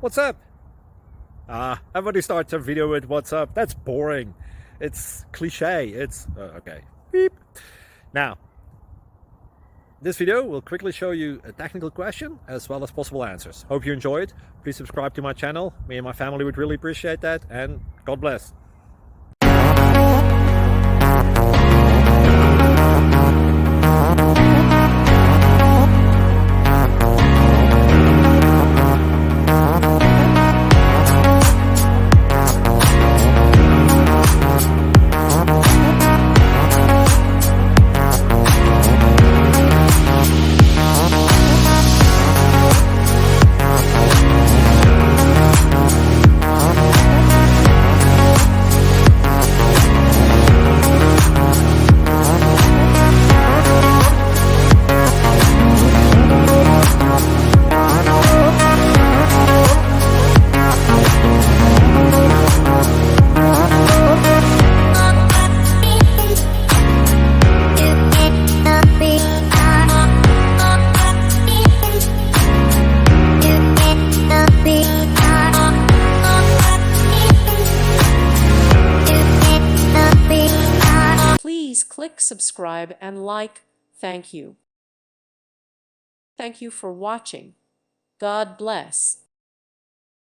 What's up? Everybody starts a video with what's up. That's boring. It's cliche. It's okay. Beep. Now, this video will quickly show you a technical question as well as possible answers. Hope you enjoy it. Please subscribe to my channel. Me and my family would really appreciate that, and God bless. Please click subscribe and like. Thank you. Thank you for watching. God bless.